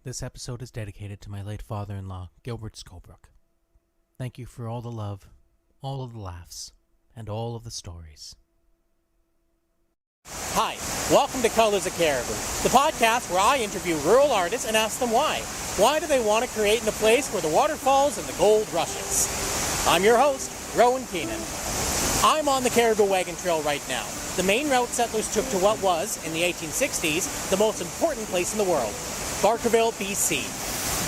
This episode is dedicated to my late father-in-law, Gilbert Scobrook. Thank you for all the love, all of the laughs, and all of the stories. Hi, welcome to Colors of Cariboo, the podcast where I interview rural artists and ask them why. Why do they want to create in a place where the water falls and the gold rushes? I'm your host, Rohan. I'm on the Cariboo Wagon Trail right now, the main route settlers took to what was, in the 1860s, the most important place in the world, Barkerville, BC.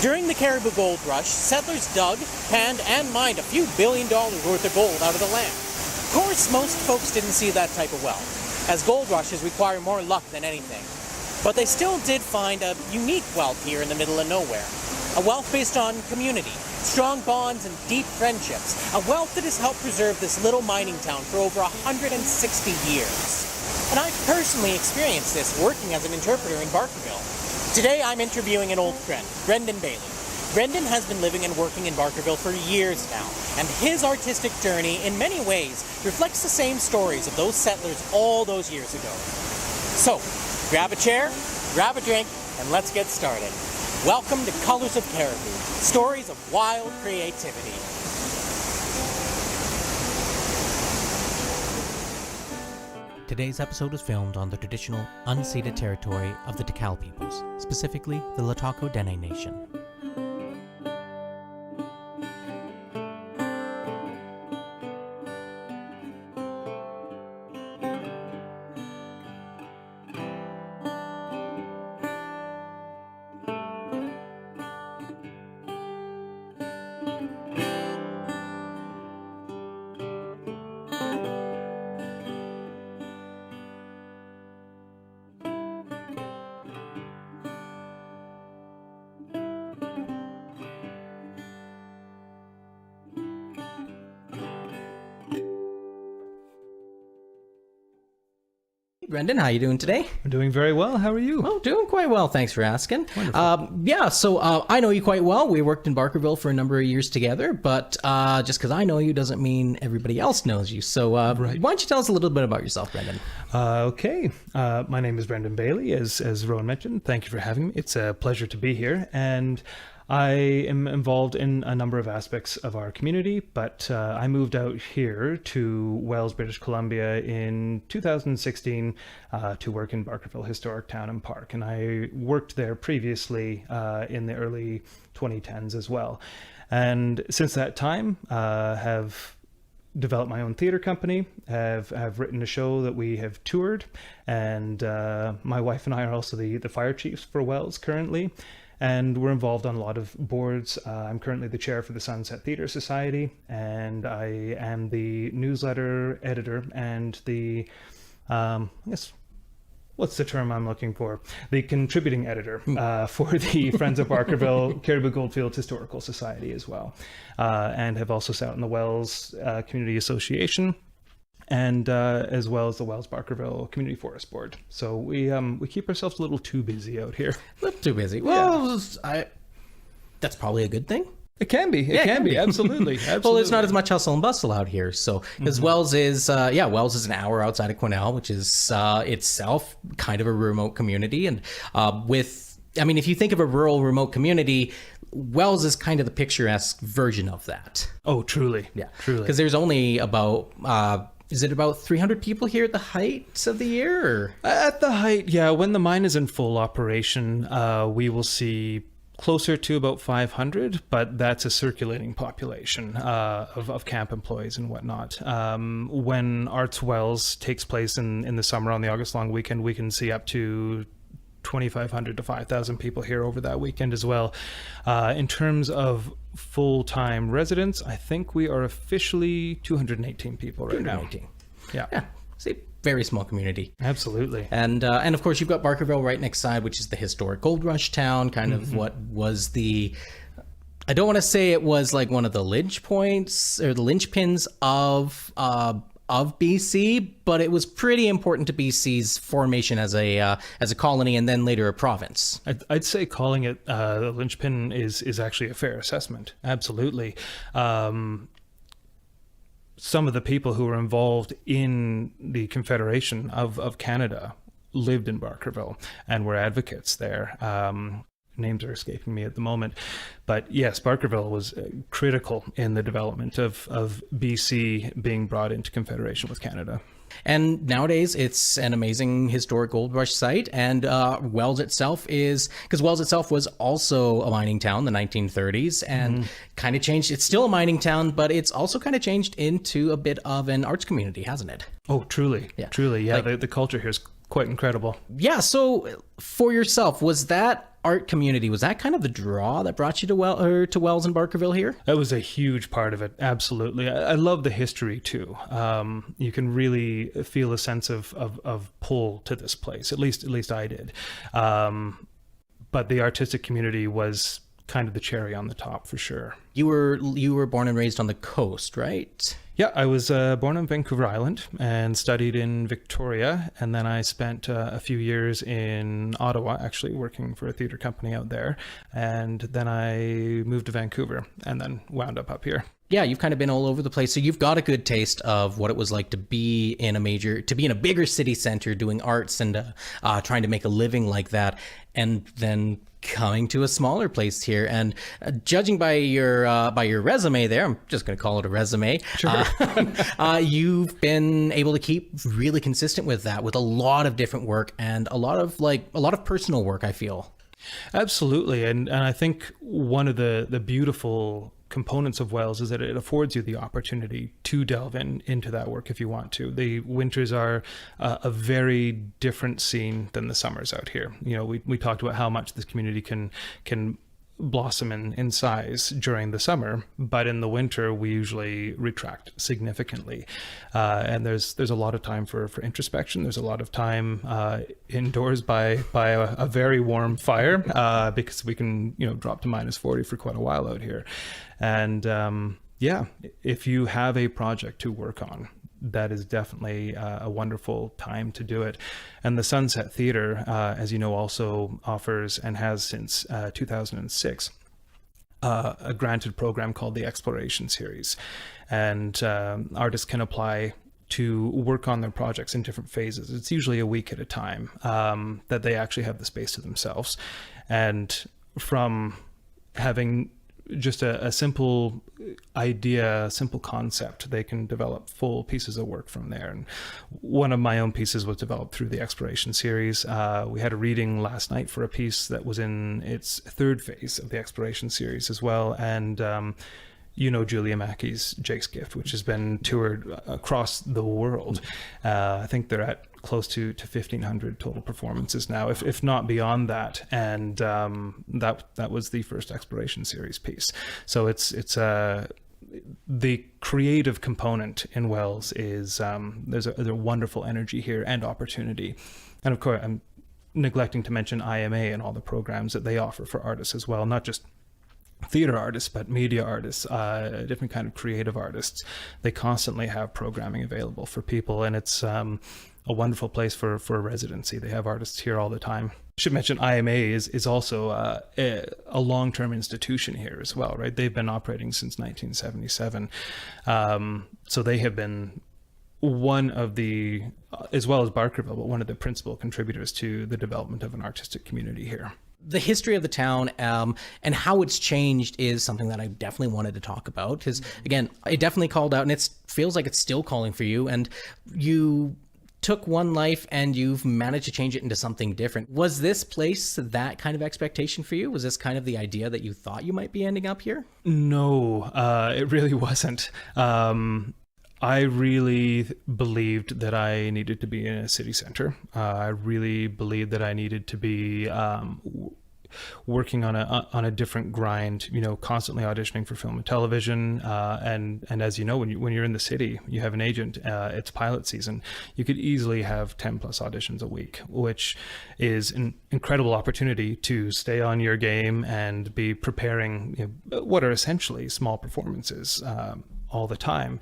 During the Cariboo Gold Rush, settlers dug, panned, and mined a few $1 billion worth of gold out of the land. Of course, most folks didn't see that type of wealth, as gold rushes require more luck than anything. But they still did find a unique wealth here in the middle of nowhere. A wealth based on community, strong bonds, and deep friendships. A wealth that has helped preserve this little mining town for over 160 years. And I've personally experienced this working as an interpreter in Barkerville. Today I'm interviewing an old friend, Brendan Bailey. Brendan has been living and working in Barkerville for years now, and his artistic journey in many ways reflects the same stories of those settlers all those years ago. So, grab a chair, grab a drink, and let's get started. Welcome to Colors of Cariboo, stories of wild creativity. Today's episode is filmed on the traditional, unceded territory of the Takal peoples, specifically the Latako Dene Nation. Brendan, how are you doing today? I'm doing very well. How are you? Oh, doing quite well. Thanks for asking. Wonderful. So I know you quite well. We worked in Barkerville for a number of years together, but just because I know you doesn't mean everybody else knows you. So Right. Why don't you tell us a little bit about yourself, Brendan? Okay. My name is Brendan Bailey, as Rowan mentioned. Thank you for having me. It's a pleasure to be here. And I am involved in a number of aspects of our community, but I moved out here to Wells, British Columbia in 2016 to work in Barkerville Historic Town and Park. And I worked there previously in the early 2010s as well. And since that time, have developed my own theater company, have written a show that we have toured, and my wife and I are also the fire chiefs for Wells currently. And we're involved on a lot of boards. I'm currently the chair for the Sunset Theatre Society, and I am the newsletter editor and the, I guess, what's the term I'm looking for? The contributing editor for the Friends of Barkerville Cariboo Goldfields Historical Society as well, and have also sat on the Wells Community Association, and as well as the Wells Barkerville Community Forest Board. So we keep ourselves a little too busy out here. A little too busy. Well, that's probably a good thing. It can be. It can be. Absolutely. Well, there's not as much hustle and bustle out here. So, because Wells is an hour outside of Quesnel, which is itself kind of a remote community. And if you think of a rural remote community, Wells is kind of the picturesque version of that. Oh, truly. Yeah. Truly. Because there's only about... is it about 300 people here at the height of the year? Or? At the height, yeah. When the mine is in full operation, we will see closer to about 500, but that's a circulating population of camp employees and whatnot. When Arts Wells takes place in the summer on the August long weekend, we can see up to 2,500 to 5,000 people here over that weekend as well. In terms of full-time residents, I think we are officially 218 people right now. Yeah. See, very small community. Absolutely. And of course, you've got Barkerville right next side, which is the historic gold rush town, kind of what was the... I don't want to say it was like one of the linchpoints or the linchpins of BC, but it was pretty important to BC's formation as a colony and then later a province. I'd say calling it the linchpin is actually a fair assessment. Absolutely. some of the people who were involved in the Confederation of Canada lived in Barkerville and were advocates there. Names are escaping me at the moment. But yes, Barkerville was critical in the development of BC being brought into Confederation with Canada. And nowadays, it's an amazing historic gold rush site. And Wells itself because Wells itself was also a mining town in the 1930s and kind of changed. It's still a mining town, but it's also kind of changed into a bit of an arts community, hasn't it? Oh, truly. Yeah. Truly. Yeah. The culture here is quite incredible. Yeah. So for yourself, was that art community, was that kind of the draw that brought you to Wells and Barkerville here? That was a huge part of it. Absolutely. I love the history too. You can really feel a sense of pull to this place. At least I did. But the artistic community was kind of the cherry on the top for sure. You were born and raised on the coast, right? Yeah, I was born on Vancouver Island and studied in Victoria, and then I spent a few years in Ottawa, actually working for a theatre company out there, and then I moved to Vancouver and then wound up here. Yeah, you've kind of been all over the place, so you've got a good taste of what it was like to be in a bigger city center doing arts and trying to make a living like that, and then coming to a smaller place here. And judging by your resume there, I'm just going to call it a resume. Sure. You've been able to keep really consistent with that, with a lot of different work and a lot of personal work, I feel. Absolutely. And I think one of the beautiful components of Wells is that it affords you the opportunity to delve into that work if you want to. The winters are a very different scene than the summers out here. You know, we talked about how much this community can blossom in size during the summer, but in the winter we usually retract significantly, and there's a lot of time for introspection. There's a lot of time indoors by a very warm fire, because we can drop to -40 for quite a while out here. And if you have a project to work on, that is definitely a wonderful time to do it. And the Sunset Theatre, as you know, also offers and has since 2006 a granted program called the Exploration Series. And artists can apply to work on their projects in different phases. It's usually a week at a time that they actually have the space to themselves. And from having just a simple idea, simple concept, they can develop full pieces of work from there. And one of my own pieces was developed through the Exploration Series. We had a reading last night for a piece that was in its third phase of the Exploration Series as well. And Julia Mackey's Jake's Gift, which has been toured across the world. I think they're at close to 1,500 total performances now, if not beyond that. And that was the first Exploration Series piece. So it's the creative component in Wells is there's a wonderful energy here and opportunity. And of course, I'm neglecting to mention IMA and all the programs that they offer for artists as well, not just theater artists, but media artists, different kind of creative artists. They constantly have programming available for people, and it's a wonderful place for a residency. They have artists here all the time. I should mention IMA is also a long-term institution here as well, right? They've been operating since 1977. So they have been one of the, as well as Barkerville, but one of the principal contributors to the development of an artistic community here. The history of the town and how it's changed is something that I definitely wanted to talk about, because again, it definitely called out, and it feels like it's still calling for you, and you took one life and you've managed to change it into something different. Was this place that kind of expectation for you? Was this kind of the idea that you thought you might be ending up here? No, it really wasn't. I really believed that I needed to be in a city center. I really believed that I needed to be working on a different grind, constantly auditioning for film and television. And as you know, when you're in the city, you have an agent, it's pilot season. You could easily have 10 plus auditions a week, which is an incredible opportunity to stay on your game and be preparing what are essentially small performances all the time.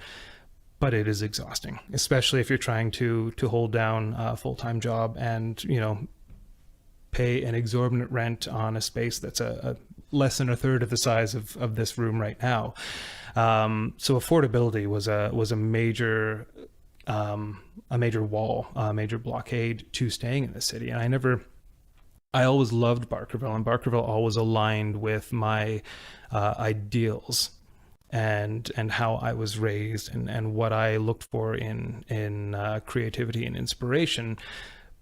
But it is exhausting, especially if you're trying to hold down a full-time job and, pay an exorbitant rent on a space that's a less than a third of the size of this room right now. So affordability was a major wall, a major blockade to staying in the city. And I always loved Barkerville, and Barkerville always aligned with my ideals and how I was raised and what I looked for in creativity and inspiration.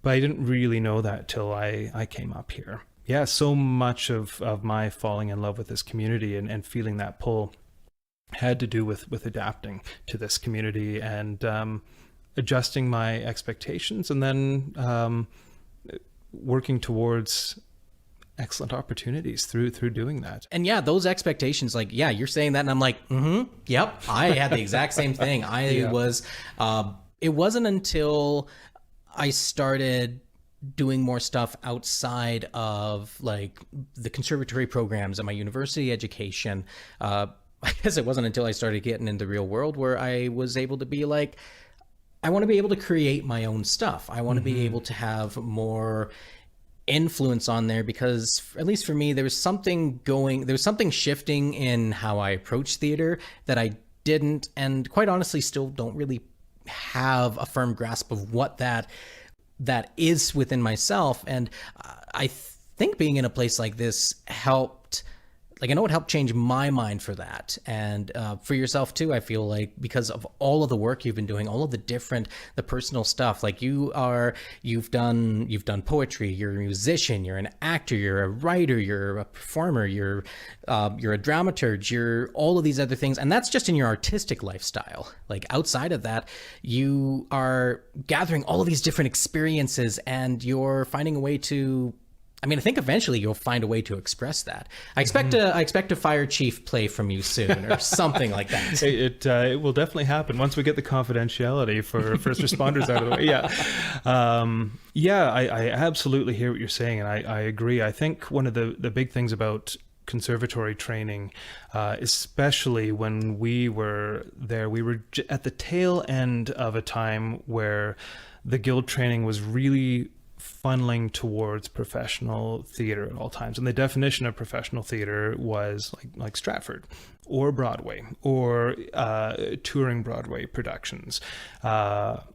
But I didn't really know that till I came up here. Yeah, so much of my falling in love with this community and feeling that pull had to do with adapting to this community and adjusting my expectations, and then working towards excellent opportunities through doing that. And yeah, those expectations, like, yeah, you're saying that, and I'm like, yep, I had the exact same thing. It wasn't until I started doing more stuff outside of like the conservatory programs and my university education. I guess it wasn't until I started getting into the real world where I was able to be like, I want to be able to create my own stuff. I want to be able to have more influence on there, because at least for me, there was something shifting in how I approach theater that I didn't, and quite honestly still don't really have a firm grasp of what that is within myself. And I think being in a place like this helped, like, I know it helped change my mind for that. And for yourself too, I feel like, because of all of the work you've been doing, all of the personal stuff, like you've done poetry, you're a musician, you're an actor, you're a writer, you're a performer, you're a dramaturg, you're all of these other things. And that's just in your artistic lifestyle. Like outside of that, you are gathering all of these different experiences, and you're finding a way to, I think eventually you'll find a way to express that. I expect a fire chief play from you soon, or something like that. It will definitely happen once we get the confidentiality for first responders out of the way. Yeah, I absolutely hear what you're saying, and I agree. I think one of the big things about conservatory training, especially when we were there, we were at the tail end of a time where the guild training was really funneling towards professional theater at all times. And the definition of professional theater was like Stratford or Broadway or touring Broadway productions. That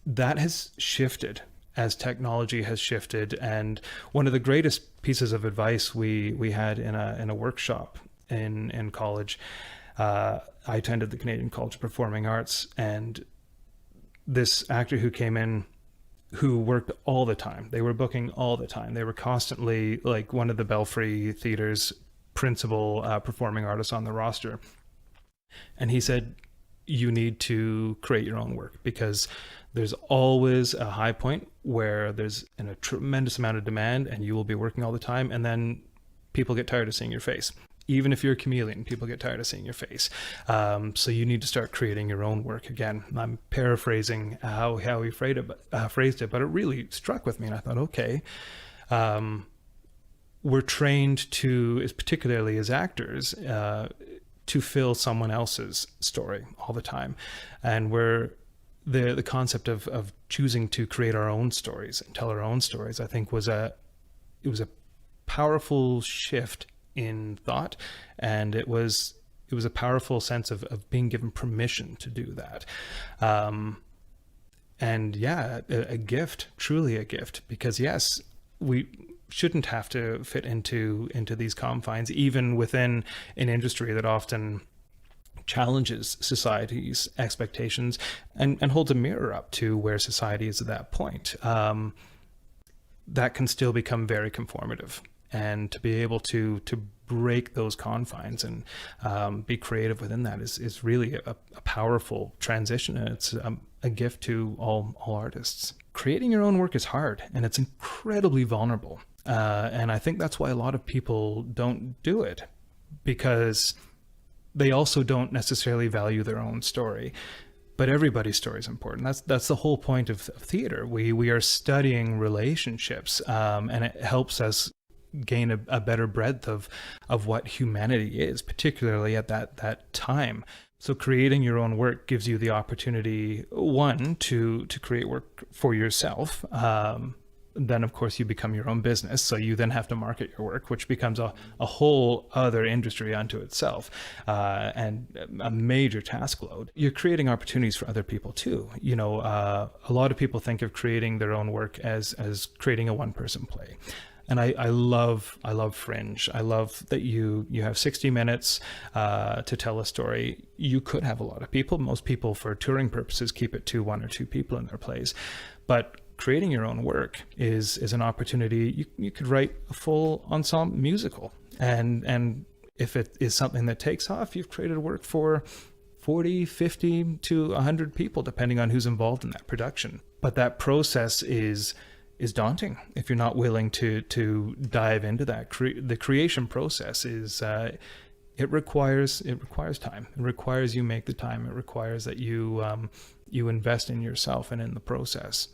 has shifted as technology has shifted. And one of the greatest pieces of advice we had in a workshop in college, I attended the Canadian College of Performing Arts, and this actor who came in, who worked all the time. They were booking all the time. They were constantly like one of the Belfry Theatre's principal performing artists on the roster. And he said, you need to create your own work, because there's always a high point where there's a tremendous amount of demand and you will be working all the time. And then people get tired of seeing your face. Even if you're a chameleon, people get tired of seeing your face. So you need to start creating your own work. Again, I'm paraphrasing how he phrased it, but it really struck with me. And I thought, okay, we're trained to, particularly as actors, to fill someone else's story all the time. And the concept of choosing to create our own stories and tell our own stories, I think was a powerful shift in thought, and it was a powerful sense of being given permission to do that. And yeah, a gift, truly a gift, because yes, we shouldn't have to fit into these confines, even within an industry that often challenges society's expectations and holds a mirror up to where society is at that point. That can still become very conformative. And to be able to break those confines and be creative within that is really a powerful transition, and it's a gift to all artists. Creating your own work is hard, and it's incredibly vulnerable. And I think that's why a lot of people don't do it, because they also don't necessarily value their own story. But everybody's story is important. That's the whole point of theater. We are studying relationships, and it helps us gain a better breadth of what humanity is, particularly at that time. So creating your own work gives you the opportunity, one, to create work for yourself, then of course you become your own business. So you then have to market your work, which becomes a whole other industry unto itself, and a major task load. You're creating opportunities for other people too. A lot of people think of creating their own work as creating a one-person play. And I love Fringe. I love that you have 60 minutes to tell a story. You could have a lot of people. Most people, for touring purposes, keep it to 1 or 2 people in their plays. But creating your own work is an opportunity. You could write a full ensemble musical. And if it is something that takes off, you've created work for 40, 50 to 100 people, depending on who's involved in that production. But that process is daunting if you're not willing to dive into that. The creation process is it requires time. It requires you make the time. It requires that you invest in yourself and in the process.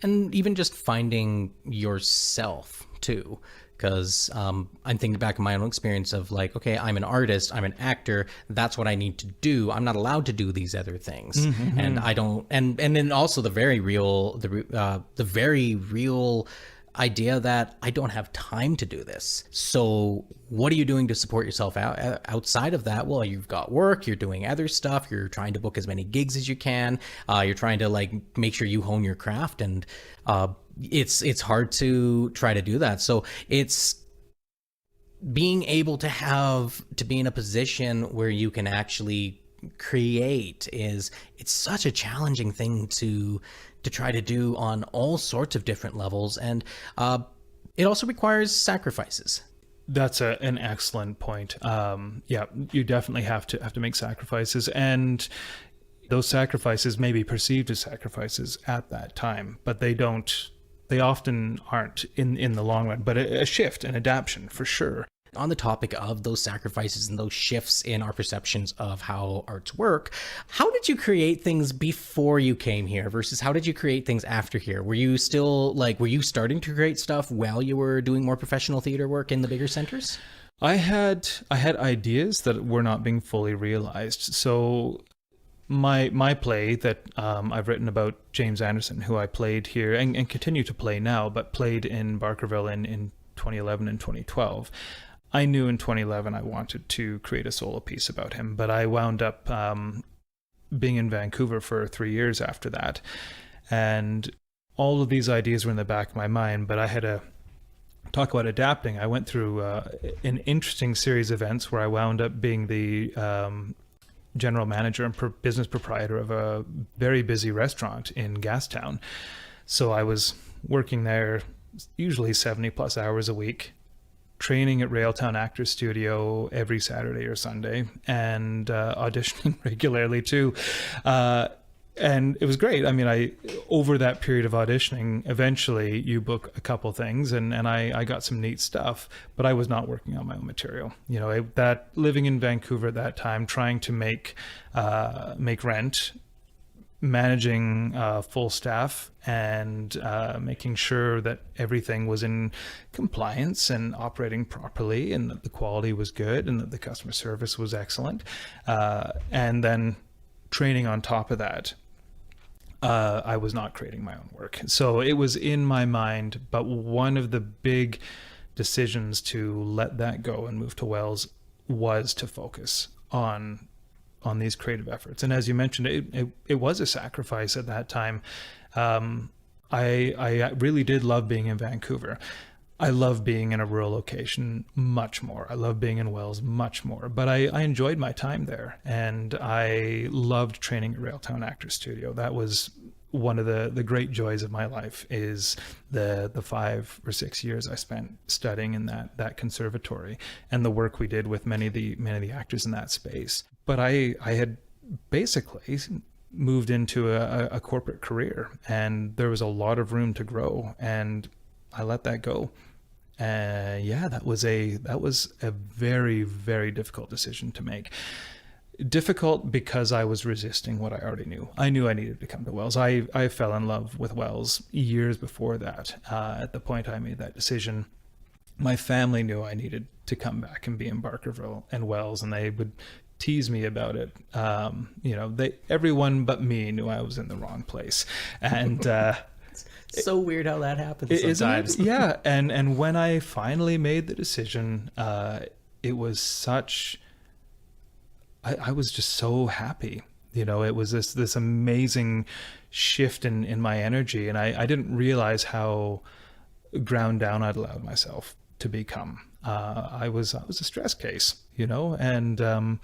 And even just finding yourself too, because I'm thinking back in my own experience of like, okay, I'm an artist, I'm an actor, that's what I need to do. I'm not allowed to do these other things. Mm-hmm. And I don't, and then also the very real idea that I don't have time to do this. So what are you doing to support yourself outside of that? Well, you've got work, you're doing other stuff, you're trying to book as many gigs as you can, you're trying to like make sure you hone your craft, and it's hard to try to do that. So it's being able to be in a position where you can actually create it's such a challenging thing to try to do on all sorts of different levels, and it also requires sacrifices. That's an excellent point. Yeah, you definitely have to make sacrifices, and those sacrifices may be perceived as sacrifices at that time, but they often aren't in the long run. But a shift, an adaptation for sure. On the topic of those sacrifices and those shifts in our perceptions of how arts work, how did you create things before you came here versus how did you create things after here? Were you starting to create stuff while you were doing more professional theater work in the bigger centers? I had ideas that were not being fully realized. So my play that I've written about James Anderson, who I played here and continue to play now, but played in Barkerville in 2011 and 2012. I knew in 2011 I wanted to create a solo piece about him, but I wound up being in Vancouver for 3 years after that. And all of these ideas were in the back of my mind, but I had to talk about adapting. I went through an interesting series of events where I wound up being the general manager and business proprietor of a very busy restaurant in Gastown. So I was working there usually 70 plus hours a week, training at Railtown Actors Studio every Saturday or Sunday, and auditioning regularly too. And it was great. I mean, over that period of auditioning, eventually you book a couple things, and I got some neat stuff, but I was not working on my own material. That living in Vancouver at that time, trying to make rent, managing full staff, and making sure that everything was in compliance and operating properly, and that the quality was good, and that the customer service was excellent, and then training on top of that. I was not creating my own work. So it was in my mind, but one of the big decisions to let that go and move to Wells was to focus on these creative efforts. And as you mentioned, it was a sacrifice at that time. I really did love being in Vancouver. I love being in a rural location much more. I love being in Wells much more, but I enjoyed my time there, and I loved training at Railtown Actors Studio. That was one of the great joys of my life, is the 5 or 6 years I spent studying in that conservatory, and the work we did with many of the actors in that space. But I had basically moved into a corporate career, and there was a lot of room to grow, and I let that go. That was a very, very difficult decision to make. Difficult because I was resisting what I already knew. I knew I needed to come to Wells. I fell in love with Wells years before that. At the point I made that decision, my family knew I needed to come back and be in Barkerville and Wells, and they would tease me about it. Everyone but me knew I was in the wrong place, and So weird how that happens Isn't sometimes. it? Yeah. And when I finally made the decision, it was such, I was just so happy. You know, it was this amazing shift in my energy. And I didn't realize how ground down I'd allowed myself to become. I was a stress case, you know, and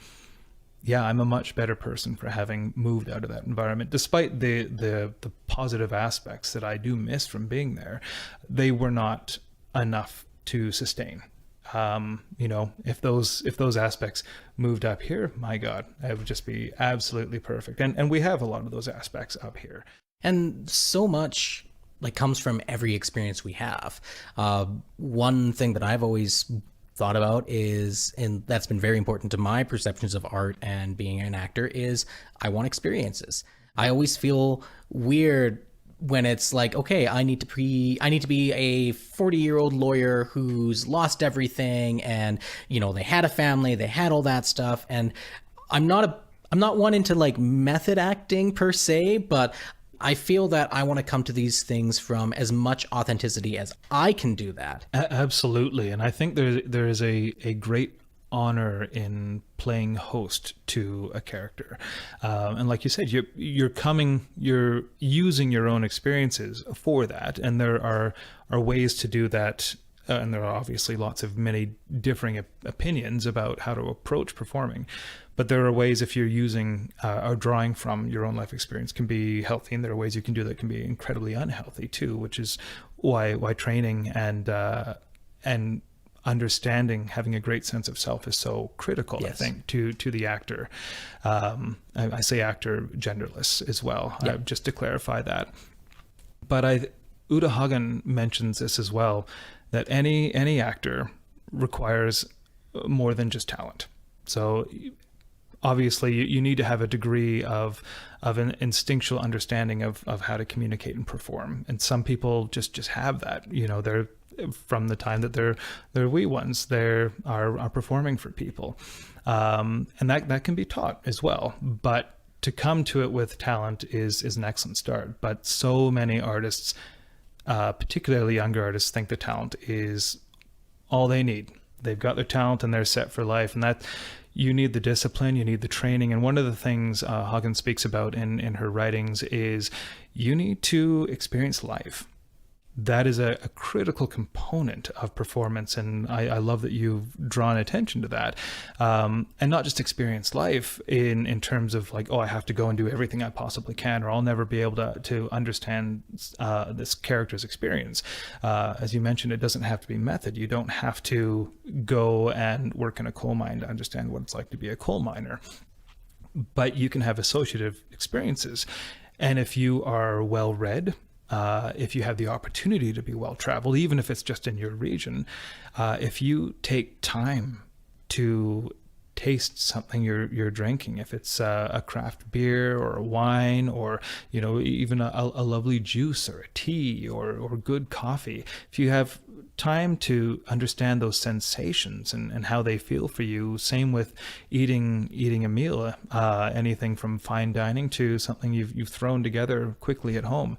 yeah, I'm a much better person for having moved out of that environment. Despite the positive aspects that I do miss from being there, they were not enough to sustain. You know, if those aspects moved up here, my God, it would just be absolutely perfect. And we have a lot of those aspects up here. And so much like comes from every experience we have. One thing that I've always thought about is, and that's been very important to my perceptions of art and being an actor, is I want experiences. I always feel weird when it's like, okay, I need to be a 40-year-old lawyer who's lost everything, and you know, they had a family, they had all that stuff, and I'm not one into like method acting per se, but I feel that I want to come to these things from as much authenticity as I can do that. Absolutely. And I think there is a great honor in playing host to a character. And like you said, you're using your own experiences for that. And there are ways to do that. And there are obviously many differing opinions about how to approach performing. But there are ways, if you're using or drawing from your own life experience, can be healthy, and there are ways you can do that can be incredibly unhealthy too, which is why training and understanding, having a great sense of self is so critical. Yes. I think to the actor. I say actor genderless as well, yeah. Just to clarify that. But Uta Hagen mentions this as well, that any actor requires more than just talent. So obviously you need to have a degree of an instinctual understanding of how to communicate and perform. And some people just have that, you know, they're from the time that they're wee ones, they are performing for people. And that can be taught as well. But to come to it with talent is an excellent start. But so many artists, particularly younger artists, think the talent is all they need. They've got their talent and they're set for life. And that you need the discipline, you need the training. And one of the things Hagen speaks about in her writings is you need to experience life. That is a critical component of performance. And I love that you've drawn attention to that. And not just experience life in terms of like, oh, I have to go and do everything I possibly can, or I'll never be able to understand this character's experience. As you mentioned, it doesn't have to be method. You don't have to go and work in a coal mine to understand what it's like to be a coal miner. But you can have associative experiences. And if you are well-read, if you have the opportunity to be well-traveled, even if it's just in your region, if you take time to taste something you're drinking, if it's a craft beer or a wine, or you know, even a lovely juice or a tea or good coffee, if you have time to understand those sensations and how they feel for you, same with eating a meal, anything from fine dining to something you've thrown together quickly at home.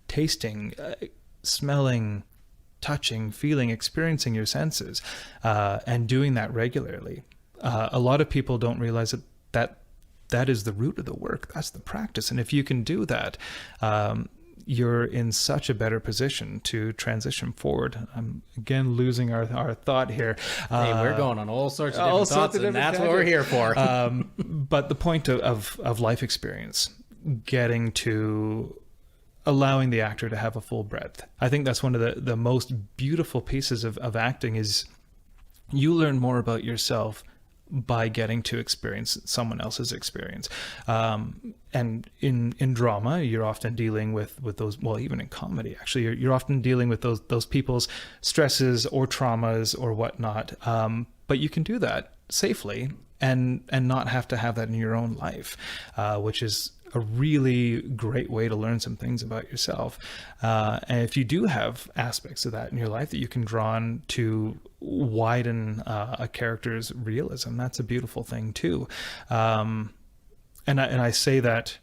Tasting, smelling, touching, feeling, experiencing your senses, and doing that regularly. A lot of people don't realize that is the root of the work. That's the practice. And if you can do that, you're in such a better position to transition forward. I'm again losing our thought here. Hey, we're going on all sorts of different thoughts, and that's what we're here for. But the point of life experience, getting to allowing the actor to have a full breadth. I think that's one of the most beautiful pieces of acting is you learn more about yourself by getting to experience someone else's experience. And in drama, you're often dealing with those, well, even in comedy, actually, you're often dealing with those people's stresses or traumas or whatnot. But you can do that safely and not have to have that in your own life, which is a really great way to learn some things about yourself. And if you do have aspects of that in your life that you can draw on to widen a character's realism, that's a beautiful thing too. And I say that,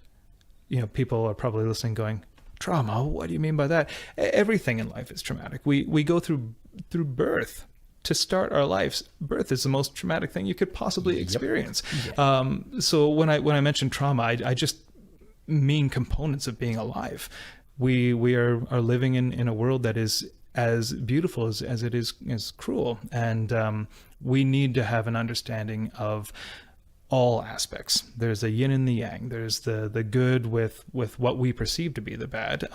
you know, people are probably listening going, Trauma? What do you mean by that? Everything in life is traumatic. We go through birth to start our lives. Birth is the most traumatic thing you could possibly experience. So when I mention trauma, I just mean components of being alive. We are living in a world that is as beautiful as it is cruel, and we need to have an understanding of all aspects. There's a yin and the yang. There's the good with what we perceive to be the bad.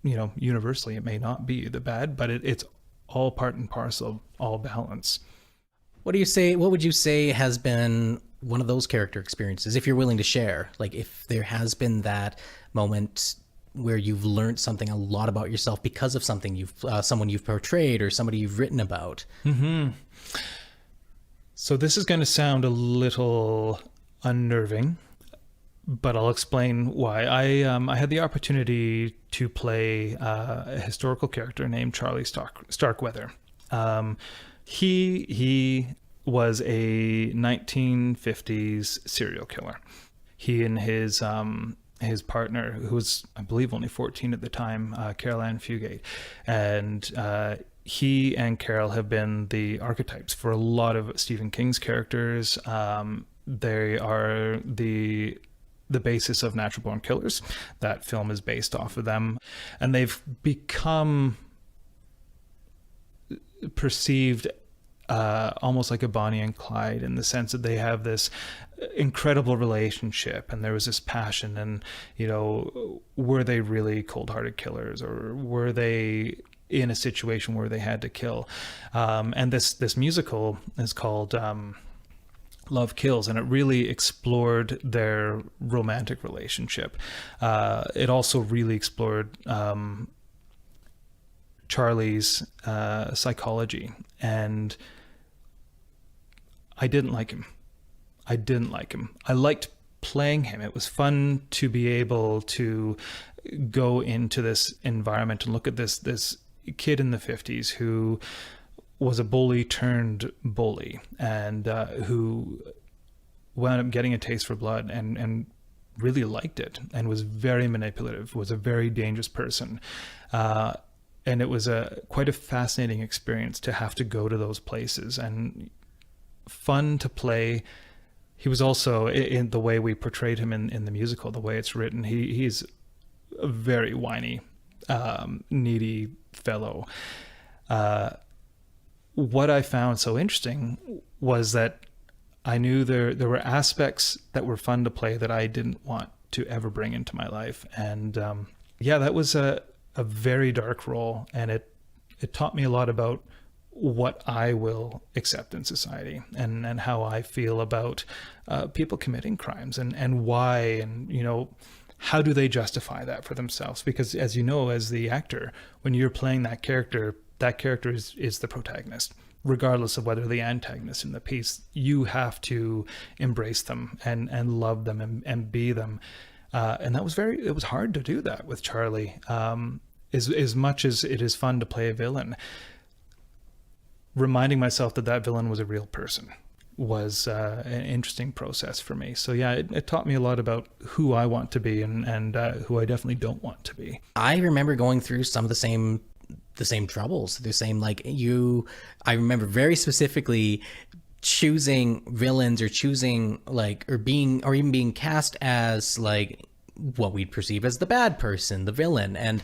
Universally it may not be the bad, but it's all part and parcel, all balance. What would you say has been one of those character experiences, if you're willing to share? Like, if there has been that moment where you've learned something a lot about yourself because of something someone you've portrayed or somebody you've written about. Mm-hmm. So this is going to sound a little unnerving, but I'll explain why. I had the opportunity to play a historical character named Charlie Starkweather. He was a 1950s serial killer. He and his partner, who was, I believe, only 14 at the time, Carol Ann Fugate, and he and Carol have been the archetypes for a lot of Stephen King's characters. They are the basis of Natural Born Killers. That film is based off of them, and they've become perceived almost like a Bonnie and Clyde, in the sense that they have this incredible relationship and there was this passion, and were they really cold-hearted killers, or were they in a situation where they had to kill? And this musical is called Love Kills, and it really explored their romantic relationship. It also really explored Charlie's psychology, and I didn't like him. I liked playing him. It was fun to be able to go into this environment and look at this kid in the 50s who was a bully turned bully, and who wound up getting a taste for blood and really liked it, and was very manipulative, was a very dangerous person. And it was quite a fascinating experience to have to go to those places, and fun to play. He was also, in the way we portrayed him in the musical, the way it's written, he's a very whiny, needy fellow. What I found so interesting was that I knew there were aspects that were fun to play that I didn't want to ever bring into my life. And that was a very dark role, and it taught me a lot about what I will accept in society, and how I feel about people committing crimes, and why, and how do they justify that for themselves? Because as the actor, when you're playing that character is the protagonist, regardless of whether the antagonist in the piece. You have to embrace them and love them and be them. And it was hard to do that with Charlie. As much as it is fun to play a villain, reminding myself that villain was a real person was an interesting process for me. So it taught me a lot about who I want to be and who I definitely don't want to be. I remember going through some of the same troubles, the same, I remember very specifically choosing villains, or choosing or even being cast as what we'd perceive as the bad person, the villain, and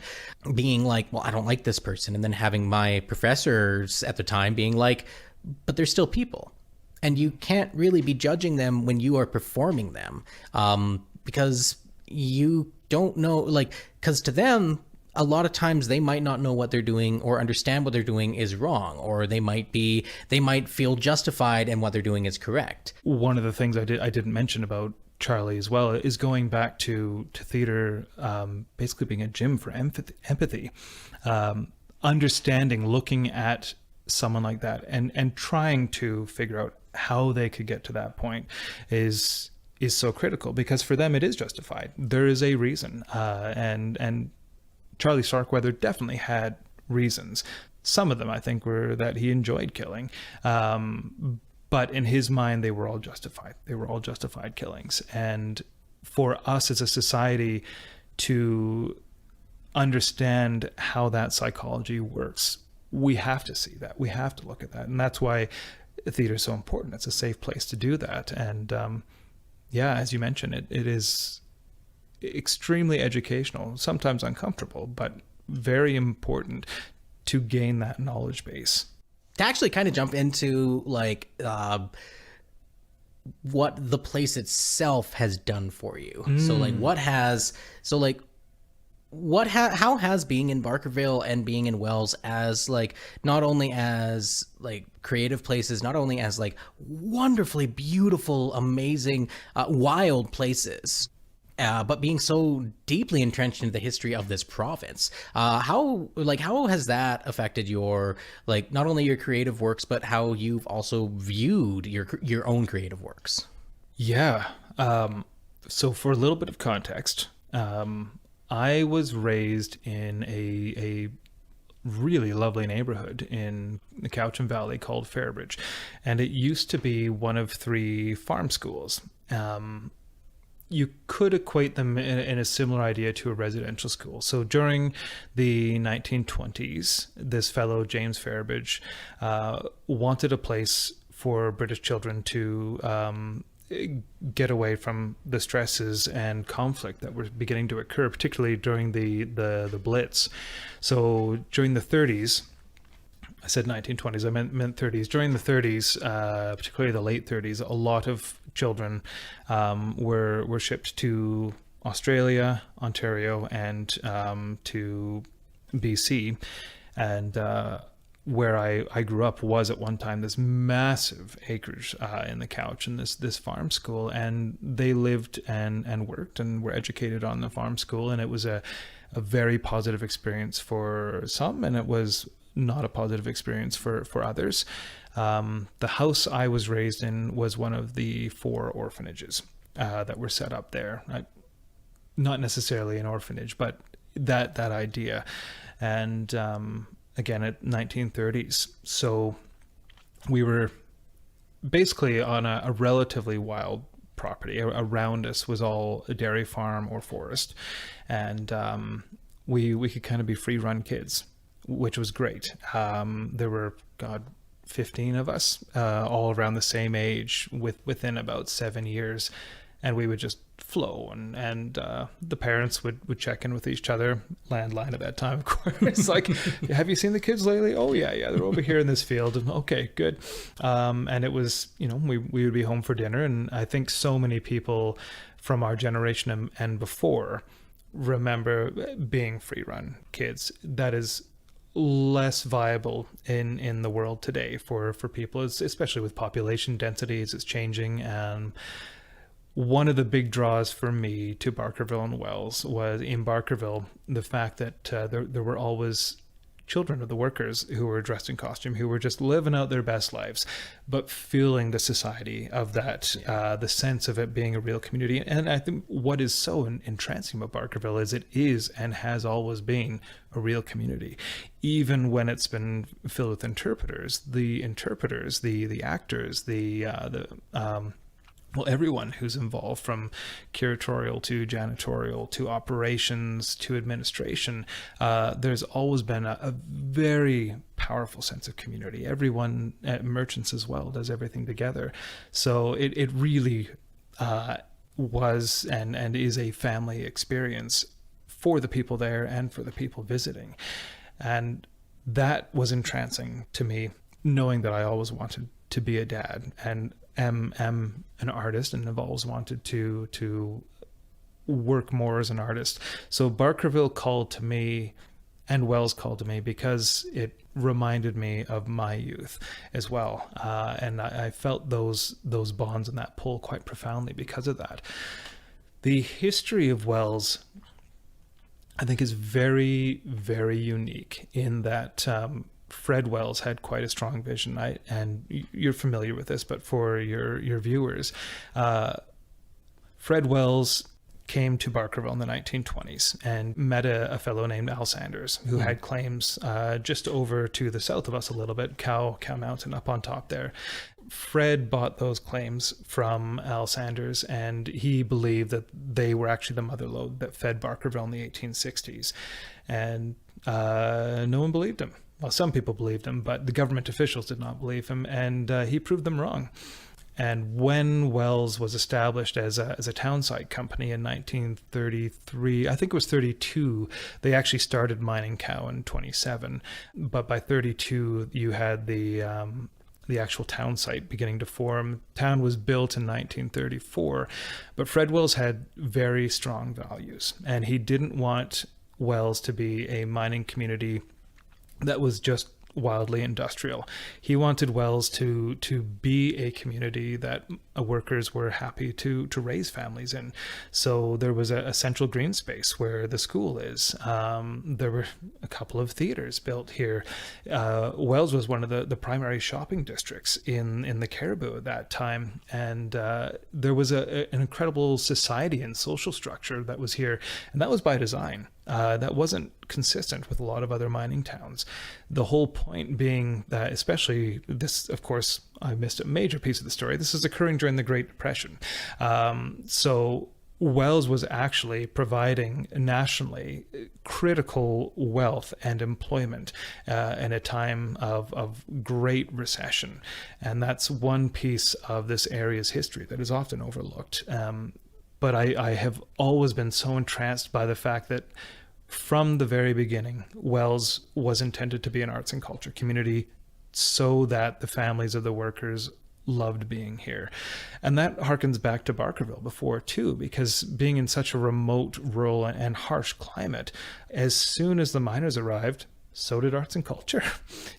being like, well, I don't like this person. And then having my professors at the time being like, but they're still people, and you can't really be judging them when you are performing them, because you don't know, because to them, a lot of times they might not know what they're doing or understand what they're doing is wrong, or they might feel justified and what they're doing is correct. One of the things I didn't mention about Charlie as well is going back to theater, basically being a gym for empathy, understanding, looking at someone like that and trying to figure out how they could get to that point is so critical, because for them it is justified. There is a reason, and Charlie Starkweather definitely had reasons. Some of them, I think, were that he enjoyed killing. But in his mind, they were all justified. They were all justified killings. And for us as a society to understand how that psychology works, we have to see that. We have to look at that. And that's why theater is so important. It's a safe place to do that. And as you mentioned, it is extremely educational, sometimes uncomfortable, but very important to gain that knowledge base. To actually kind of jump into like what the place itself has done for you. So like how has being in Barkerville and being in Wells as like not only as like creative places, not only as like wonderfully beautiful, amazing, wild places, but being so deeply entrenched into the history of this province, how has that affected your like not only your creative works but how you've also viewed your own creative works? So for a little bit of context, I was raised in a really lovely neighborhood in the Cowichan Valley called Fairbridge, and it used to be one of 3 farm schools. You could equate them in a similar idea to a residential school. So during the 1920s, this fellow, James Fairbridge, wanted a place for British children to get away from the stresses and conflict that were beginning to occur, particularly during the Blitz. So during the 30s, I said 1920s, I meant 30s. During the 30s, particularly the late 30s, a lot of children were shipped to Australia, Ontario, and to BC. And where I grew up was at one time this massive acreage in the Cowichan, this farm school, and they lived and worked and were educated on the farm school, and it was a very positive experience for some, and it was not a positive experience for others. The house I was raised in was one of the 4 orphanages that were set up there. Not necessarily an orphanage, but that idea. And again, at 1930s. So we were basically on a relatively wild property. Around us was all a dairy farm or forest. And we could kind of be free run kids, which was great. There were, 15 of us, all around the same age within about 7 years. And we would just flow, and the parents would check in with each other, landline at that time, of course. Like, have you seen the kids lately? Oh yeah, they're over here in this field. And okay, good. And it was, we would be home for dinner. And I think so many people from our generation and before remember being free run kids. That is less viable in the world today for people, especially with population densities. It's changing. And one of the big draws for me to Barkerville and Wells was in Barkerville, the fact that there were always children of the workers who were dressed in costume, who were just living out their best lives, but feeling the society of that, the sense of it being a real community. And I think what is so entrancing about Barkerville is it is and has always been a real community. Even when it's been filled with interpreters, the actors, everyone who's involved, from curatorial to janitorial to operations to administration, there's always been a very powerful sense of community. Everyone, merchants as well, does everything together. So it really was and is a family experience for the people there and for the people visiting. And that was entrancing to me, knowing that I always wanted to be a dad and am an artist and have always wanted to work more as an artist. So Barkerville called to me and Wells called to me because it reminded me of my youth as well. And I felt those bonds and that pull quite profoundly because of that. The history of Wells, I think, is very, very unique in that Fred Wells had quite a strong vision. And you're familiar with this, but for your viewers, Fred Wells came to Barkerville in the 1920s and met a fellow named Al Sanders, who had claims just over to the south of us a little bit, Cow Mountain up on top there. Fred bought those claims from Al Sanders, and he believed that they were actually the mother lode that fed Barkerville in the 1860s. And no one believed him. Well, some people believed him, but the government officials did not believe him, and he proved them wrong. And when Wells was established as a townsite company in 1933, I think it was 32, they actually started mining cow in 27. But by 32, you had the actual town site beginning to form. Town was built in 1934, but Fred Wells had very strong values, and he didn't want Wells to be a mining community that was just wildly industrial. He wanted Wells to be a community that workers were happy to raise families in. So there was a central green space where the school is. There were a couple of theaters built here. Wells was one of the primary shopping districts in the Cariboo at that time. And there was an incredible society and social structure that was here. And that was by design. That wasn't consistent with a lot of other mining towns. The whole point being that, especially this, of course, I missed a major piece of the story. This is occurring during the Great Depression. So Wells was actually providing nationally critical wealth and employment in a time of great recession. And that's one piece of this area's history that is often overlooked. But I have always been so entranced by the fact that from the very beginning, Wells was intended to be an arts and culture community so that the families of the workers loved being here. And that harkens back to Barkerville before too, because being in such a remote, rural, and harsh climate, as soon as the miners arrived, so did arts and culture.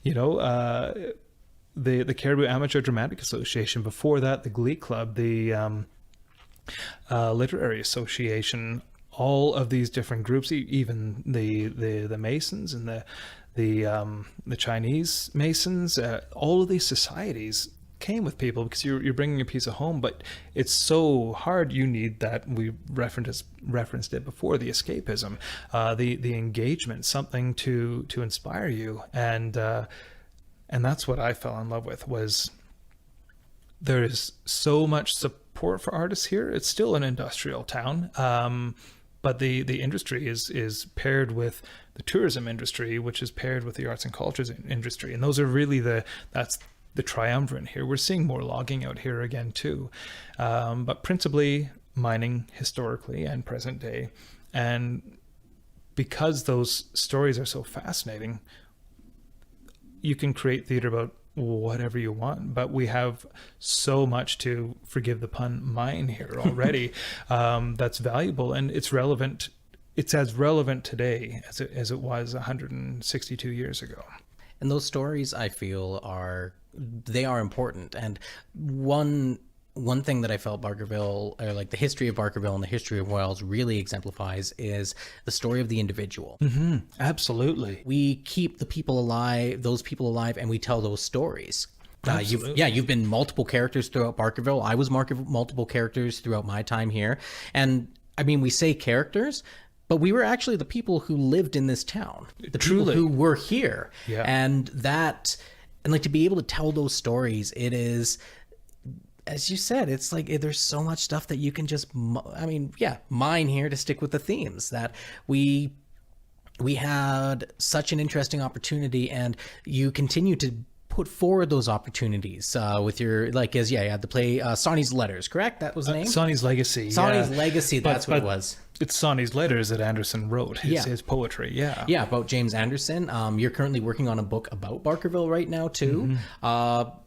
The Cariboo Amateur Dramatic Association, before that, the Glee Club, the Literary Association, all of these different groups, even the Masons and the Chinese Masons, all of these societies came with people because you're bringing a piece of home, but it's so hard. You need that. We referenced it before, the escapism, the engagement, something to inspire you, and that's what I fell in love with. Was there is so much support for artists here. It's still an industrial town, but the industry is paired with the tourism industry, which is paired with the arts and cultures industry, and those are really that's the triumvirate here. We're seeing more logging out here again too, but principally mining historically and present day. And because those stories are so fascinating, you can create theater about whatever you want, but we have so much, to forgive the pun, mine here already. That's valuable, and it's relevant. It's as relevant today as it was 162 years ago. And those stories, I feel, are important. And one thing that I felt Barkerville, or like the history of Barkerville and the history of Wells, really exemplifies is the story of the individual. Mm-hmm. Absolutely. We keep those people alive, and we tell those stories. Absolutely. You've been multiple characters throughout Barkerville. I was multiple characters throughout my time here. And I mean, we say characters, but we were actually the people who lived in this town, the Truly. people who were here. Yeah. And like to be able to tell those stories, it is, as you said, it's like there's so much stuff that you can just, mine here, to stick with the themes that we had such an interesting opportunity, and you continue to put forward those opportunities with your, like, you had to play Sonny's Letters, correct? That was the name? Sonny's Legacy. Sonny's Legacy, that's what it was. It's Sonny's Letters that Anderson wrote, his poetry, Yeah, about James Anderson. You're currently working on a book about Barkerville right now, too. Mm-hmm.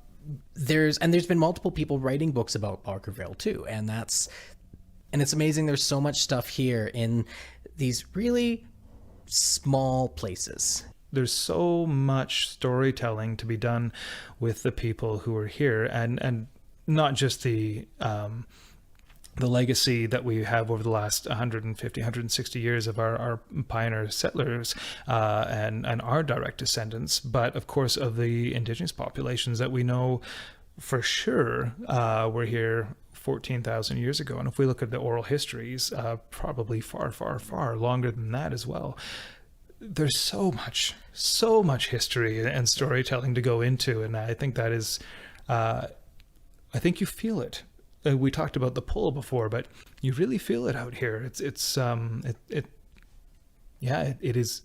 There's been multiple people writing books about Barkerville, too. And it's amazing. There's so much stuff here in these really small places. There's so much storytelling to be done with the people who are here, and not just the legacy that we have over the last 150, 160 years of our pioneer settlers and our direct descendants, but of course of the indigenous populations that we know for sure were here 14,000 years ago. And if we look at the oral histories, probably far, far, far longer than that as well. There's so much history and storytelling to go into, and I think that is I think you feel it. We talked about the pull before, but you really feel it out here. It is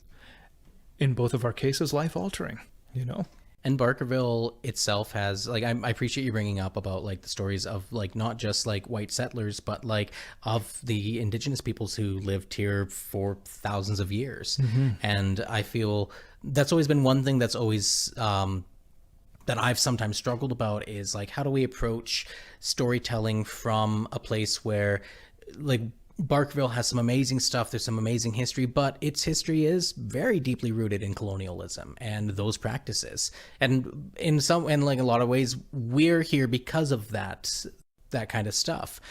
in both of our cases life altering, you know. And Barkerville itself has, like, I appreciate you bringing up about, like, the stories of, like, not just, like, white settlers, but, like, of the indigenous peoples who lived here for thousands of years. And I feel that's always been one thing that's always, that I've sometimes struggled about is, like, how do we approach storytelling from a place where, like, Barkerville has some amazing stuff. There's some amazing history, but its history is very deeply rooted in colonialism and those practices. And in like a lot of ways, we're here because of that kind of stuff.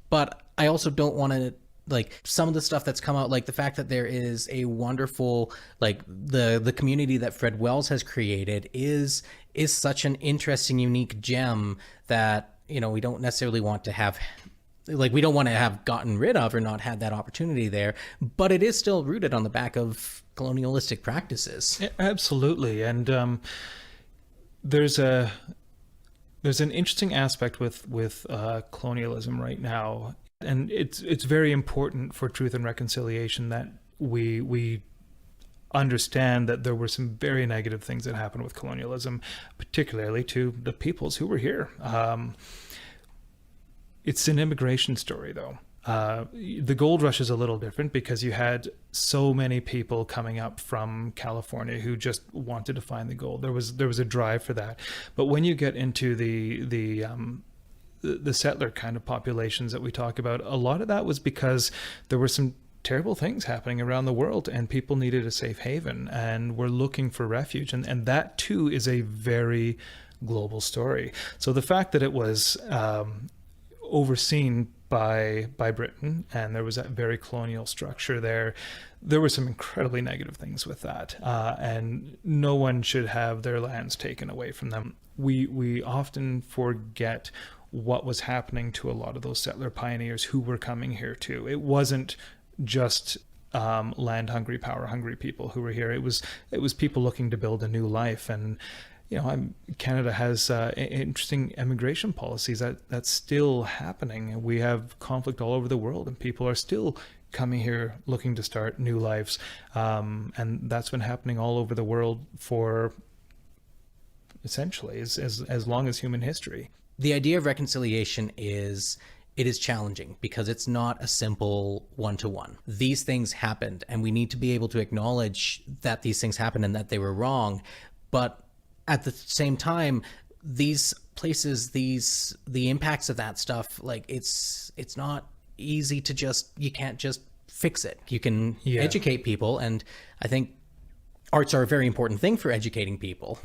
But I also don't want to, like, some of the stuff that's come out, like the fact that there is a wonderful, like, the community that Fred Wells has created is such an interesting, unique gem that, you know, we don't necessarily want to have, like, we don't want to have gotten rid of or not had that opportunity there, but it is still rooted on the back of colonialistic practices. Absolutely. And there's an interesting aspect with colonialism right now, and it's very important for Truth and Reconciliation that we understand that there were some very negative things that happened with colonialism, particularly to the peoples who were here. It's an immigration story, though. The gold rush is a little different because you had so many people coming up from California who just wanted to find the gold. There was a drive for that. But when you get into the settler kind of populations that we talk about, a lot of that was because there were some terrible things happening around the world and people needed a safe haven and were looking for refuge. And that too is a very global story. So the fact that it was overseen by Britain, and there was that very colonial structure there were some incredibly negative things with that, and no one should have their lands taken away from them. We often forget what was happening to a lot of those settler pioneers who were coming here too. It wasn't just land hungry, power hungry people who were here. It was people looking to build a new life. And you know, Canada has interesting immigration policies that's still happening. We have conflict all over the world, and people are still coming here looking to start new lives. And that's been happening all over the world for essentially as long as human history. The idea of reconciliation is challenging because it's not a simple one-to-one. These things happened, and we need to be able to acknowledge that these things happened and that they were wrong. But at the same time, these places, the impacts of that stuff, like it's not easy to you can't just fix it. You can educate people, and I think arts are a very important thing for educating people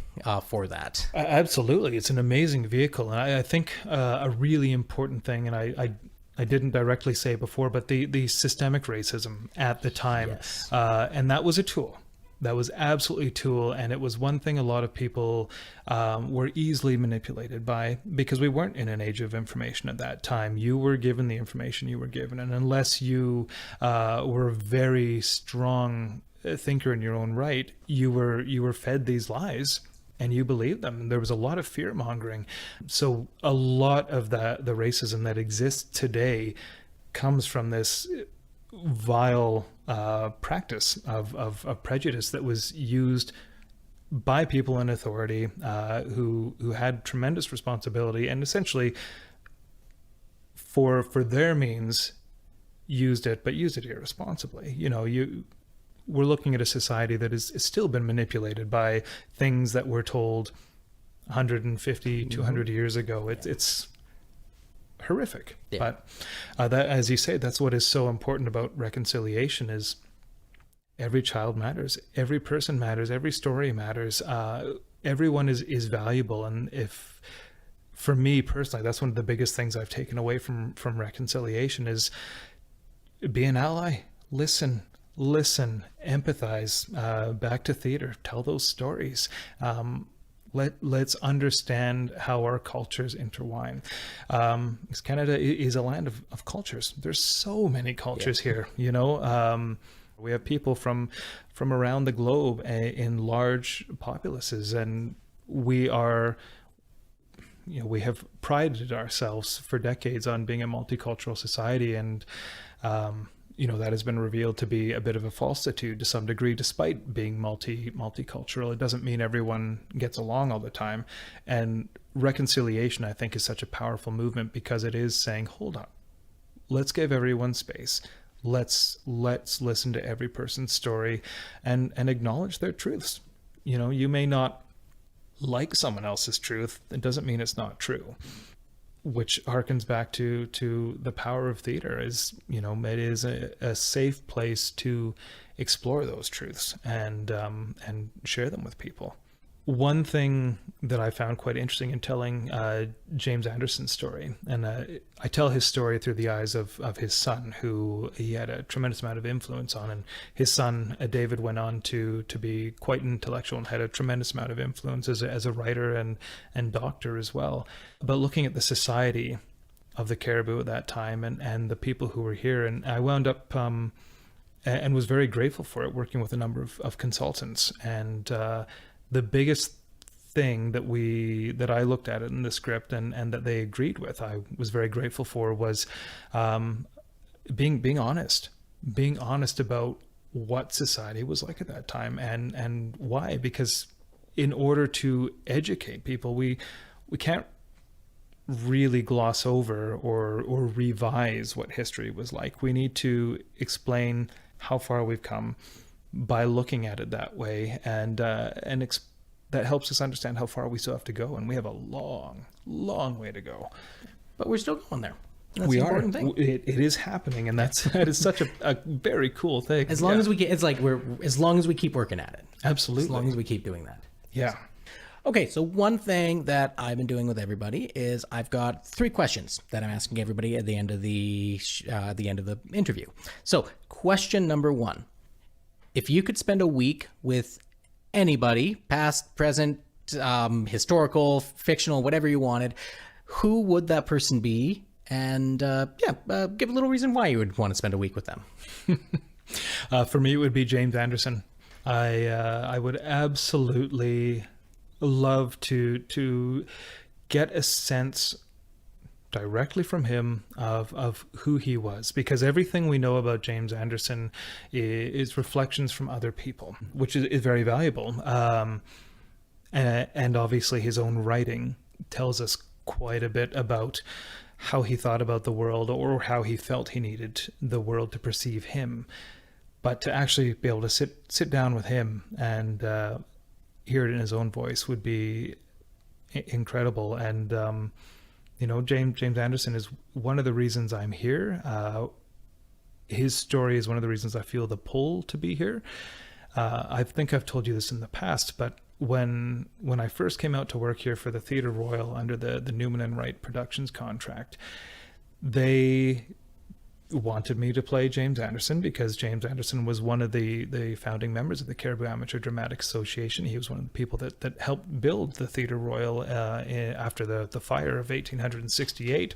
for that. Absolutely. It's an amazing vehicle. And I think a really important thing, and I didn't directly say before, but the systemic racism at the time, Yes. And that was a tool. That was absolutely a tool, and it was one thing a lot of people were easily manipulated by because we weren't in an age of information at that time. You were given the information you were given, and unless you were a very strong thinker in your own right, you were fed these lies and you believed them. There was a lot of fear mongering. So a lot of the racism that exists today comes from this vile practice of prejudice that was used by people in authority who had tremendous responsibility and essentially for their means used it irresponsibly. You know, we're looking at a society that has still been manipulated by things that were told 150, 200 years ago. It's horrific. Yeah. But that, as you say, that's what is so important about reconciliation is every child matters, every person matters, every story matters. Everyone is valuable. And if, for me personally, that's one of the biggest things I've taken away from reconciliation is be an ally, listen, empathize, back to theater, tell those stories. Let's understand how our cultures intertwine. Because Canada is a land of cultures. There's so many cultures here, you know. We have people from around the globe in large populaces, and we are we have prided ourselves for decades on being a multicultural society, and that has been revealed to be a bit of a falsitude to some degree, despite being multicultural. It doesn't mean everyone gets along all the time. And reconciliation, I think, is such a powerful movement, because it is saying, hold on, let's give everyone space. Let's listen to every person's story and acknowledge their truths. You may not like someone else's truth. It doesn't mean it's not true. Which harkens back to the power of theater. Is it is a safe place to explore those truths and share them with people. One thing that I found quite interesting in telling James Anderson's story, and I tell his story through the eyes of his son, who he had a tremendous amount of influence on, and his son David went on to be quite intellectual and had a tremendous amount of influence as a writer and doctor as well. But looking at the society of the Cariboo at that time and the people who were here, and I wound up and was very grateful for it, working with a number of consultants. And the biggest thing that I looked at in the script and that they agreed with, I was very grateful for, was being honest about what society was like at that time and why. Because in order to educate people, we can't really gloss over or revise what history was like. We need to explain how far we've come by looking at it that way, and that helps us understand how far we still have to go, and we have a long way to go. But we're still going there. That's we the are. important thing. It is happening, and that is such a very cool thing. As long as we get, it's like as long as we keep working at it. Absolutely. As long as we keep doing that. Yeah. Okay, so one thing that I've been doing with everybody is I've got 3 questions that I'm asking everybody at the end of the interview. So, question number 1. If you could spend a week with anybody, past, present, historical, fictional, whatever you wanted, who would that person be? And give a little reason why you would want to spend a week with them. For me, it would be James Anderson. I would absolutely love to get a sense directly from him of who he was, because everything we know about James Anderson is reflections from other people, which is very valuable. And obviously his own writing tells us quite a bit about how he thought about the world, or how he felt he needed the world to perceive him. But to actually be able to sit down with him and hear it in his own voice would be incredible. And James Anderson is one of the reasons I'm here. His story is one of the reasons I feel the pull to be here. I think I've told you this in the past, but when I first came out to work here for the Theatre Royal under the Newman and Wright Productions contract, they wanted me to play James Anderson because James Anderson was one of the founding members of the Cariboo Amateur Dramatic Association. He was one of the people that helped build the Theatre Royal after the fire of 1868.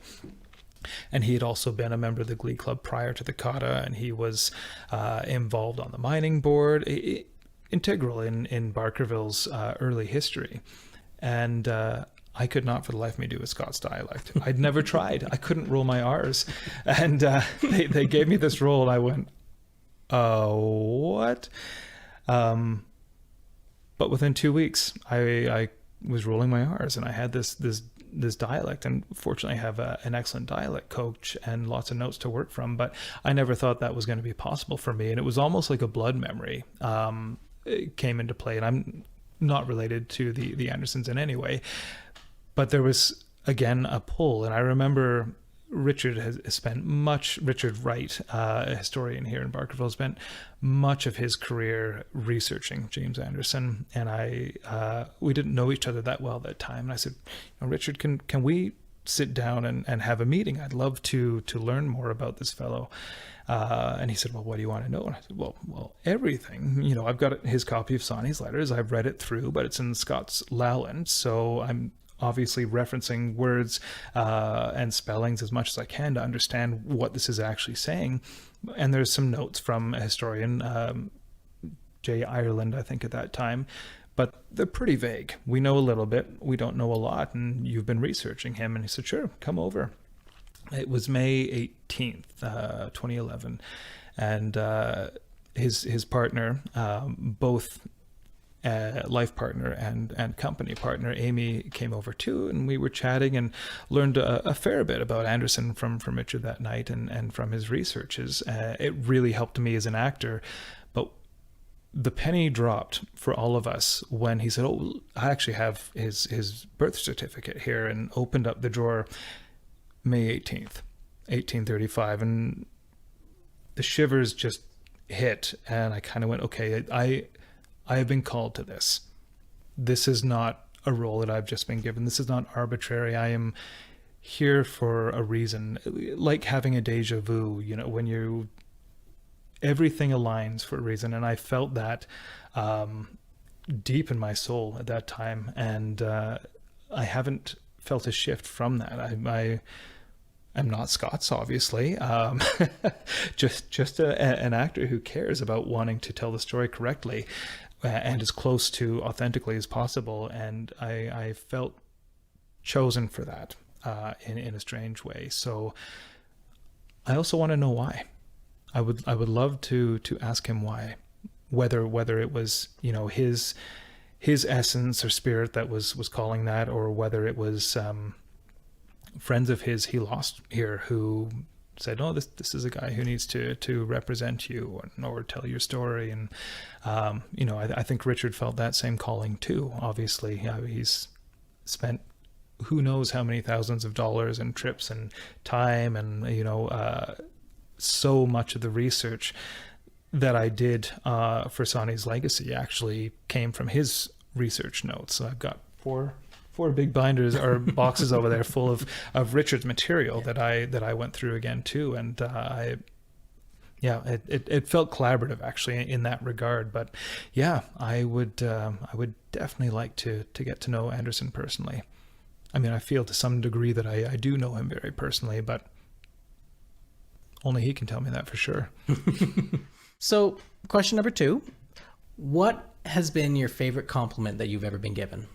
And he had also been a member of the Glee Club prior to the Kata, and he was involved on the mining board, integral in Barkerville's early history. And I could not for the life of me do a Scots dialect. I'd never tried. I couldn't roll my R's. And they gave me this role, and I went, what? But within 2 weeks, I was rolling my R's, and I had this dialect. And fortunately, I have an excellent dialect coach and lots of notes to work from. But I never thought that was going to be possible for me. And it was almost like a blood memory it came into play. And I'm not related to the Andersons in any way. But there was, again, a pull. And I remember Richard Wright, a historian here in Barkerville, spent much of his career researching James Anderson. And we didn't know each other that well at that time. And I said, Richard, can we sit down and have a meeting? I'd love to learn more about this fellow. And he said, well, what do you want to know? And I said, well, everything. I've got his copy of Sawney's letters. I've read it through, but it's in Scots Lowland. So I'm obviously referencing words and spellings as much as I can to understand what this is actually saying. And there's some notes from a historian, J. Ireland, I think at that time. but they're pretty vague. We know a little bit, we don't know a lot, and you've been researching him. And he said, sure, come over. It was May 18th, 2011. And his partner, both life partner and company partner, Amy, came over too, and we were chatting and learned a fair bit about Anderson from Richard that night and from his researches. It really helped me as an actor. But the penny dropped for all of us when he said, oh, I actually have his birth certificate here, and opened up the drawer May 18th, 1835. And the shivers just hit, and I kind of went, okay, I have been called to this. This is not a role that I've just been given. This is not arbitrary. I am here for a reason. Like having a deja vu, when everything aligns for a reason. And I felt that deep in my soul at that time. And I haven't felt a shift from that. I'm not Scots, obviously. Just an actor who cares about wanting to tell the story correctly and as close to authentically as possible. And I felt chosen for that in a strange way. So I also want to know why. I would love to ask him why, whether it was his essence or spirit that was calling that, or whether it was friends of his he lost here who said, "Oh, this is a guy who needs to represent you or tell your story." And I think Richard felt that same calling too. Obviously, he's spent who knows how many thousands of dollars and trips and time, and so much of the research that I did for Sonny's Legacy actually came from his research notes. So I've got four big binders or boxes over there full of Richard's material that I went through again too. And it felt collaborative actually in that regard. But yeah, I would definitely like to get to know Anderson personally. I mean, I feel to some degree that I do know him very personally, but only he can tell me that for sure. So question number 2, what has been your favorite compliment that you've ever been given?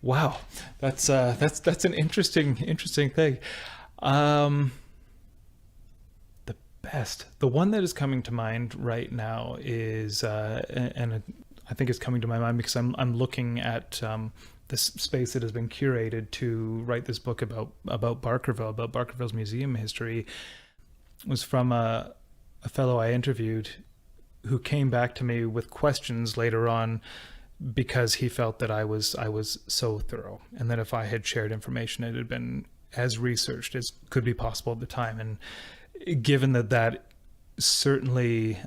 Wow, that's an interesting thing. The one that is coming to mind right now is, and I think it's coming to my mind because I'm looking at this space that has been curated to write this book about Barkerville, about Barkerville's museum history. It was from a fellow I interviewed who came back to me with questions later on because he felt that I was so thorough, and that if I had shared information, it had been as researched as could be possible at the time. And given that certainly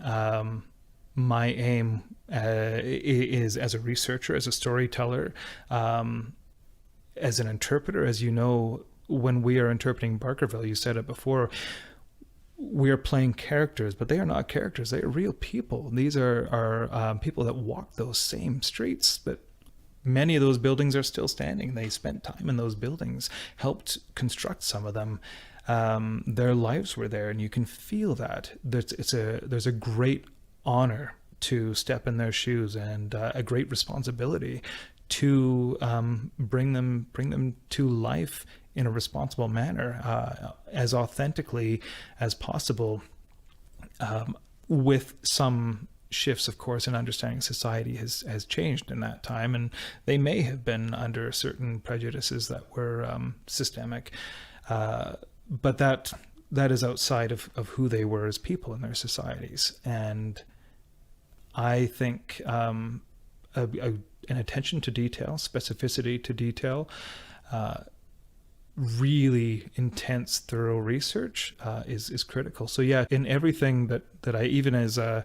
my aim is as a researcher, as a storyteller, as an interpreter, as you know, when we are interpreting Barkerville, you said it before, we are playing characters, but they are not characters. They are real people. These are people that walk those same streets, but many of those buildings are still standing. They spent time in those buildings, helped construct some of them. Their lives were there, and you can feel that. There's a great honor to step in their shoes, and a great responsibility to bring them to life in a responsible manner, as authentically as possible, with some shifts, of course, in understanding society has changed in that time, and they may have been under certain prejudices that were systemic, but that is outside of who they were as people in their societies. And I think an attention to detail, specificity to detail, really intense, thorough research is critical. So yeah, in everything that I, even as a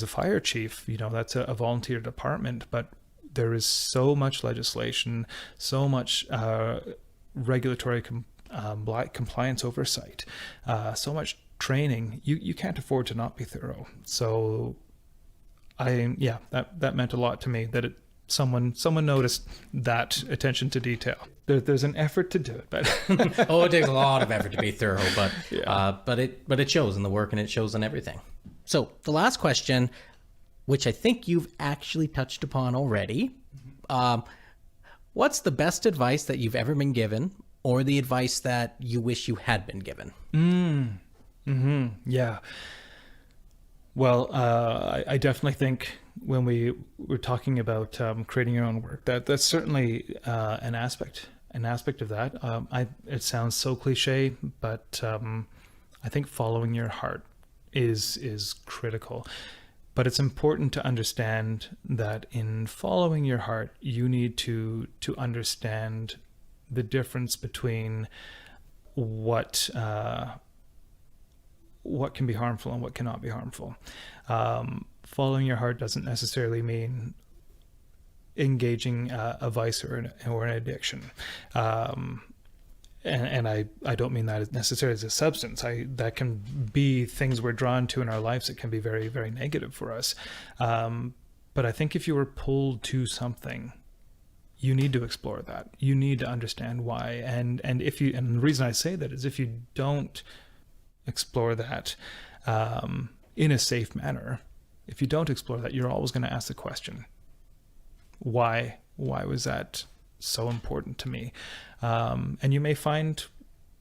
fire chief, that's a volunteer department, but there is so much legislation, so much regulatory compliance oversight, so much training. You can't afford to not be thorough. So that meant a lot to me, that someone noticed that attention to detail. There's an effort to do it, but Oh, it takes a lot of effort to be thorough, but Yeah. but it shows in the work and it shows in everything. So the last question, which I think you've actually touched upon already, what's the best advice that you've ever been given, or the advice that you wish you had been given? Yeah. Well, I definitely think when we were talking about creating your own work, that's certainly an aspect of that. It sounds so cliche, but I think following your heart is critical. But it's important to understand that in following your heart, you need to understand the difference between what can be harmful and what cannot be harmful. Following your heart doesn't necessarily mean engaging a vice or an addiction. And I don't mean that necessarily as a substance. That can be things we're drawn to in our lives that can be very, very negative for us. But I think if you were pulled to something, you need to explore that. You need to understand why. And the reason I say that is if you don't explore that in a safe manner, if you don't explore that, you're always going to ask the question, why was that so important to me? And you may find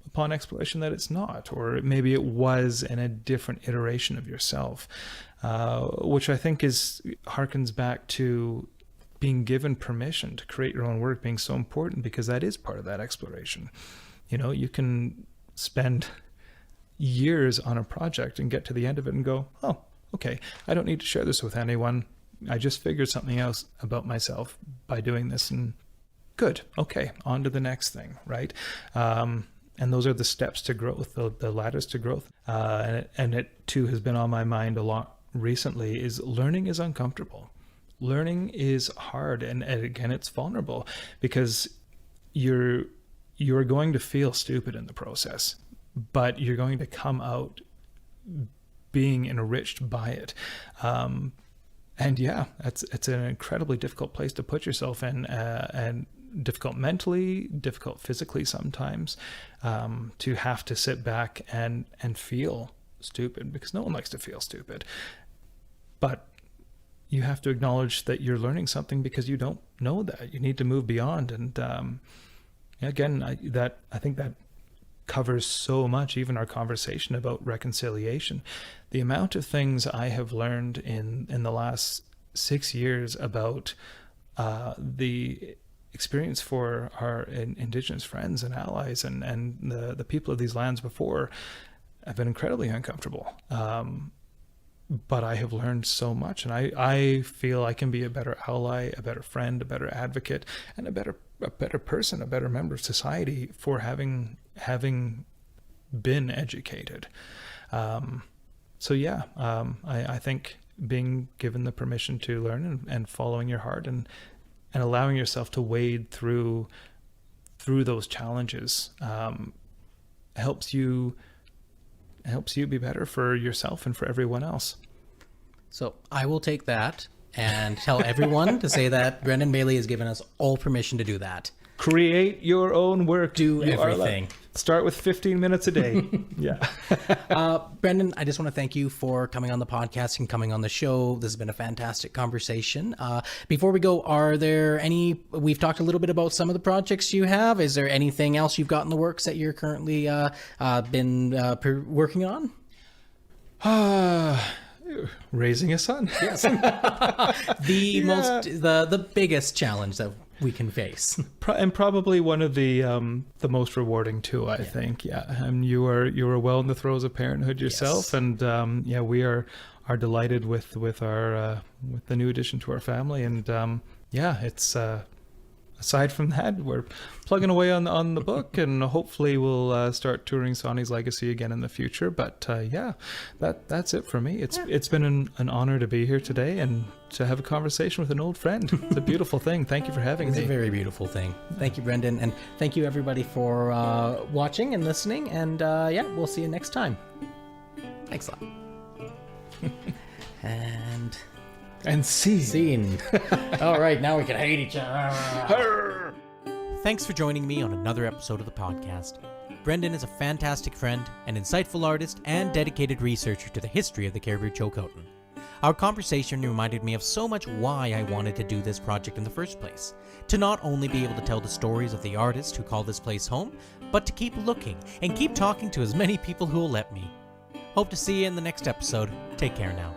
upon exploration that it's not, or maybe it was in a different iteration of yourself, which I think harkens back to being given permission to create your own work being so important, because that is part of that exploration. You can spend years on a project and get to the end of it and go, oh, okay, I don't need to share this with anyone. I just figured something else about myself by doing this, and good. Okay, on to the next thing, right? And those are the steps to growth, the ladders to growth. And it too has been on my mind a lot recently, is learning is uncomfortable. Learning is hard, and again, it's vulnerable, because you're going to feel stupid in the process, but you're going to come out being enriched by it. And yeah, it's an incredibly difficult place to put yourself in, and difficult mentally, difficult physically sometimes, to have to sit back and feel stupid, because no one likes to feel stupid. But you have to acknowledge that you're learning something, because you don't know that. You need to move beyond. And again, I think that covers so much, even our conversation about reconciliation. The amount of things I have learned in the last 6 years about the experience for our Indigenous friends and allies and the people of these lands before have been incredibly uncomfortable. But I have learned so much, and I feel I can be a better ally, a better friend, a better advocate, and a better person, a better member of society for having been educated. So yeah, I think being given the permission to learn and following your heart and allowing yourself to wade through those challenges helps you be better for yourself and for everyone else. So I will take that and tell everyone to say that Brendan Bailey has given us all permission to do that. Create your own work. Do everything. Start with 15 minutes a day. Yeah. Brendan, I just want to thank you for coming on the podcast and coming on the show. This has been a fantastic conversation. Before we go, we've talked a little bit about some of the projects you have. Is there anything else you've got in the works that you're currently working on? Raising a son. Yes. The biggest challenge that we can face, and probably one of the most rewarding too. I think. Yeah, and you are well in the throes of parenthood yourself, yes. And we are delighted with the new addition to our family, and it's. Aside from that, we're plugging away on the book, and hopefully we'll start touring Sonny's Legacy again in the future. But that's it for me. It's been an honor to be here today and to have a conversation with an old friend. It's a beautiful thing. Thank you for having me. It's a very beautiful thing. Thank you, Brendan, and thank you everybody for watching and listening. And we'll see you next time. Thanks a lot. And And scene. Scene. All right, now we can hate each other. Thanks for joining me on another episode of the podcast. Brendan is a fantastic friend, an insightful artist, and dedicated researcher to the history of the Cariboo-Chilcotin. Our conversation reminded me of so much why I wanted to do this project in the first place. To not only be able to tell the stories of the artists who call this place home, but to keep looking and keep talking to as many people who will let me. Hope to see you in the next episode. Take care now.